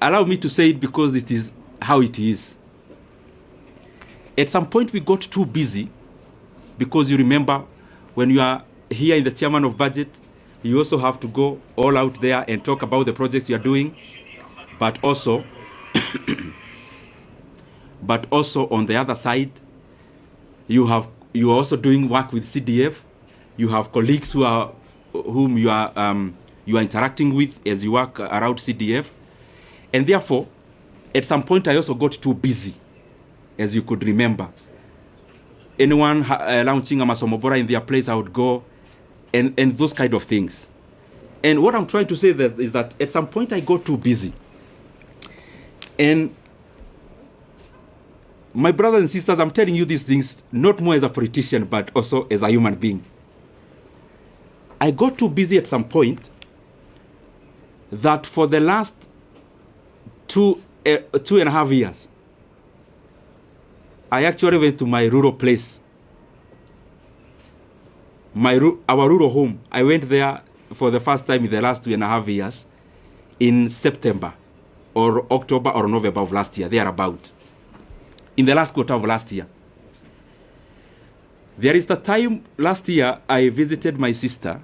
allow me to say it because it is how it is. At some point, we got too busy because you remember when you are here in the chairman of budget, you also have to go all out there and talk about the projects you are doing, but also, on the other side, you are also doing work with CDF. You have colleagues whom you are interacting with as you work around CDF, and therefore, at some point, I also got too busy, as you could remember. Anyone launching a Masomobora in their place, I would go, and those kind of things. And what I'm trying to say is that at some point I got too busy. And my brothers and sisters, I'm telling you these things not more as a politician, but also as a human being. I got too busy at some point that for the last 2.5 years, I actually went to my rural place, our rural home. I went there for the first time in the last 2.5 years in September or October or November of last year, thereabout, in the last quarter of last year. There is the time last year I visited my sister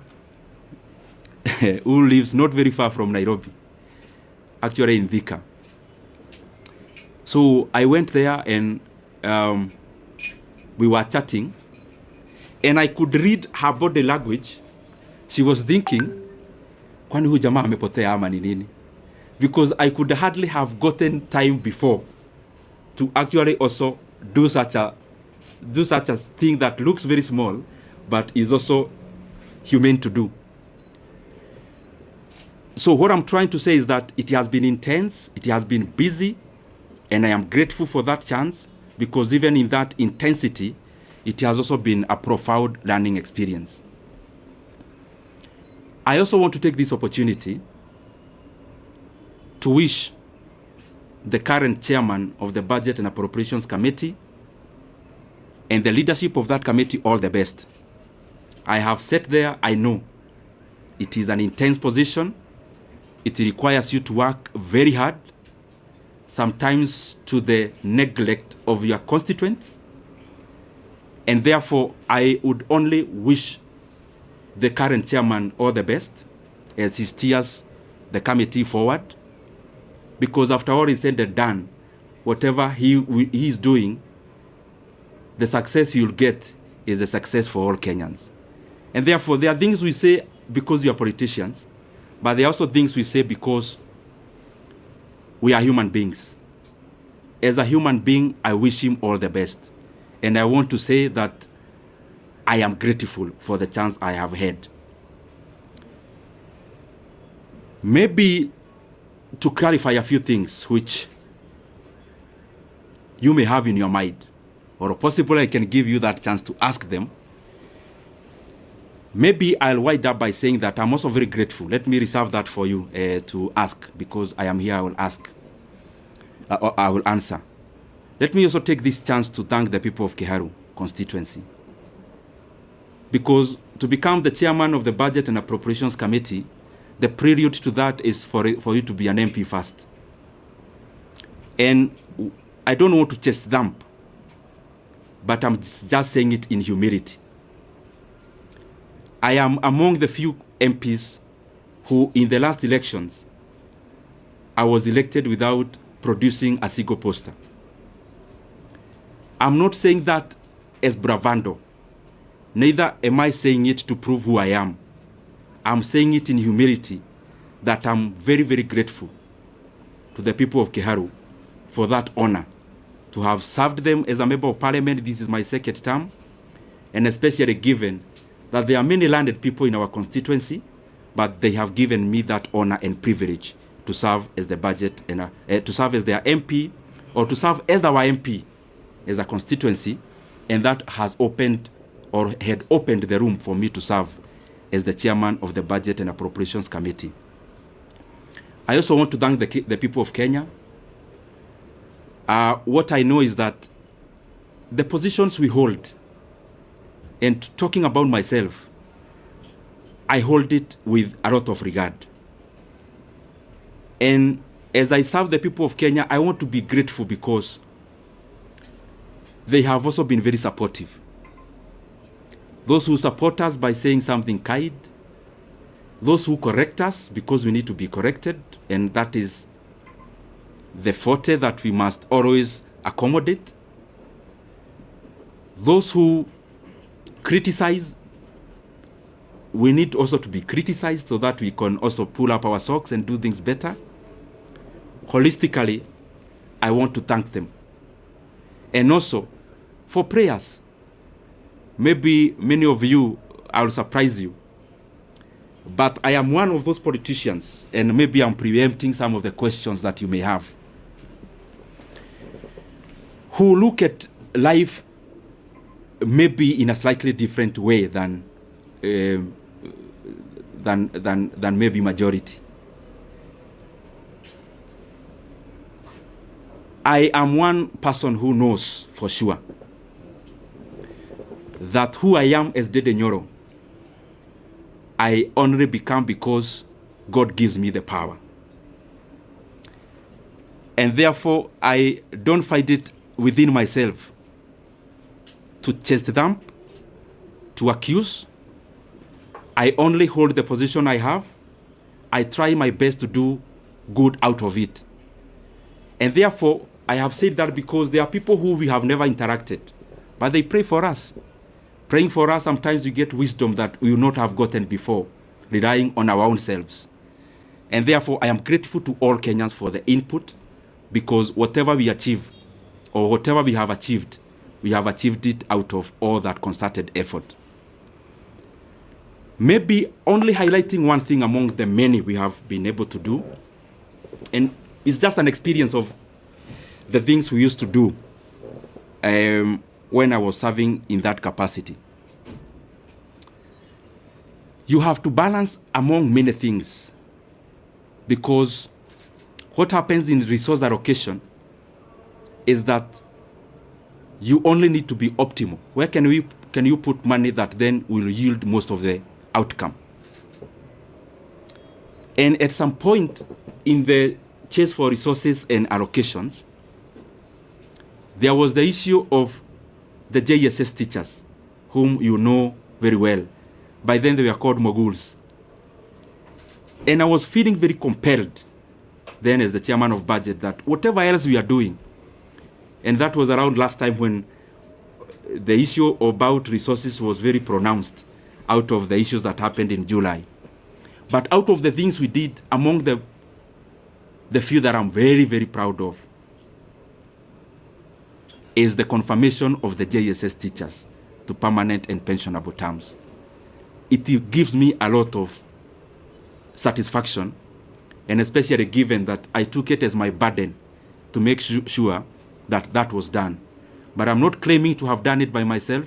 who lives not very far from Nairobi, actually in Thika. So I went there and we were chatting, and I could read her body language. She was thinking, kwani huyu jamaa amepotea ama ni nini? Because I could hardly have gotten time before to actually also do such a thing that looks very small, but is also humane to do. So what I'm trying to say is that it has been intense, it has been busy, and I am grateful for that chance, because even in that intensity, it has also been a profound learning experience. I also want to take this opportunity to wish the current chairman of the Budget and Appropriations Committee and the leadership of that committee all the best. I have sat there, I know it is an intense position. It requires you to work very hard, sometimes to the neglect of your constituents. And therefore, I would only wish the current chairman all the best as he steers the committee forward. Because after all is said and done, whatever he is doing, the success you'll get is a success for all Kenyans. And therefore, there are things we say because we are politicians, but there are also things we say because we are human beings. As a human being, I wish him all the best. And I want to say that I am grateful for the chance I have had. Maybe to clarify a few things which you may have in your mind, or possibly I can give you that chance to ask them. Maybe I'll wind up by saying that I'm also very grateful. Let me reserve that for you to ask, because I am here, I will ask. I will answer. Let me also take this chance to thank the people of Kiharu constituency. Because to become the chairman of the Budget and Appropriations Committee, the prelude to that is for you to be an MP first. And I don't want to chest thump, but I'm just saying it in humility. I am among the few MPs who, in the last elections, I was elected without producing a single poster. I'm not saying that as bravado. Neither am I saying it to prove who I am. I'm saying it in humility, that I'm very, very grateful to the people of Kiharu for that honor, to have served them as a member of parliament. This is my second term, and especially given that there are many landed people in our constituency, but they have given me that honor and privilege to serve as the budget and to serve as their MP, or to serve as our MP as a constituency, and that has opened or had opened the room for me to serve as the chairman of the Budget and Appropriations Committee. I also want to thank the people of Kenya. What I know is that the positions we hold, and talking about myself, I hold it with a lot of regard. And as I serve the people of Kenya, I want to be grateful because they have also been very supportive. Those who support us by saying something kind, those who correct us because we need to be corrected, and that is the forte that we must always accommodate. Those who criticize, we need also to be criticized so that we can also pull up our socks and do things better. Holistically, I want to thank them. And also for prayers. Maybe many of you, I'll surprise you, but I am one of those politicians, and maybe I'm preempting some of the questions that you may have, who look at life maybe in a slightly different way than maybe majority. I am one person who knows for sure that who I am as Ndindi Nyoro, I only become because God gives me the power. And therefore, I don't find it within myself to chest them, to accuse. I only hold the position I have. I try my best to do good out of it. And therefore, I have said that because there are people who we have never interacted, but they pray for us. Praying for us, sometimes we get wisdom that we will not have gotten before, relying on our own selves. And therefore, I am grateful to all Kenyans for the input, because whatever we achieve, or whatever we have achieved it out of all that concerted effort. Maybe only highlighting one thing among the many we have been able to do, and it's just an experience of the things we used to do when I was serving in that capacity. You have to balance among many things, because what happens in resource allocation is that you only need to be optimal. Where can you put money that then will yield most of the outcome? And at some point in the chase for resources and allocations, there was the issue of the JSS teachers, whom you know very well. By then they were called moguls. And I was feeling very compelled then as the chairman of budget that whatever else we are doing, and that was around last time when the issue about resources was very pronounced out of the issues that happened in July. But out of the things we did, among the few that I'm very, very proud of, is the confirmation of the JSS teachers to permanent and pensionable terms. It gives me a lot of satisfaction, and especially given that I took it as my burden to make sure that that was done. But I'm not claiming to have done it by myself.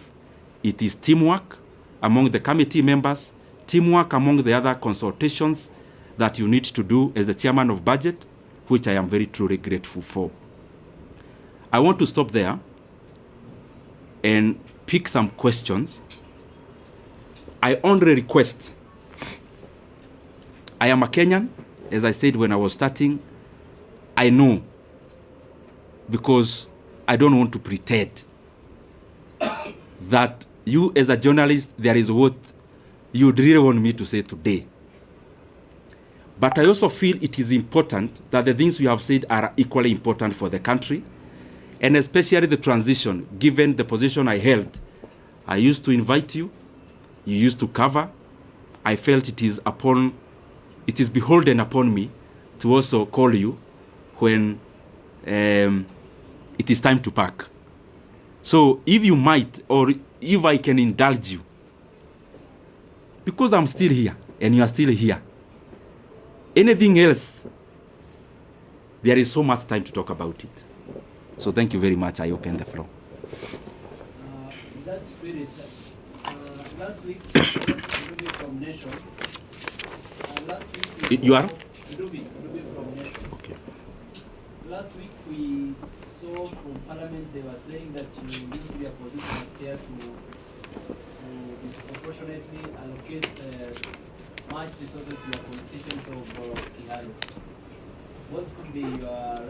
It is teamwork among the committee members, teamwork among the other consultations that you need to do as the chairman of budget, which I am very truly grateful for. I want to stop there and pick some questions. I only request, I am a Kenyan, as I said when I was starting. I know, because I don't want to pretend that you as a journalist, there is what you really want me to say today. But I also feel it is important that the things we have said are equally important for the country, and especially the transition, given the position I held. I used to invite you, you used to cover. I felt it is beholden upon me to also call you when it is time to pack. So if you might, or if I can indulge you, because I'm still here and you are still here, anything else, there is so much time to talk about it. So thank you very much. I open the floor. In that spirit, last week, Ruby from Nation. Last week you are? Ruby from Nation. Okay. Last week we saw from Parliament they were saying that you use your position as chair to disproportionately allocate much resources to your constituents of Kiharu. what could be your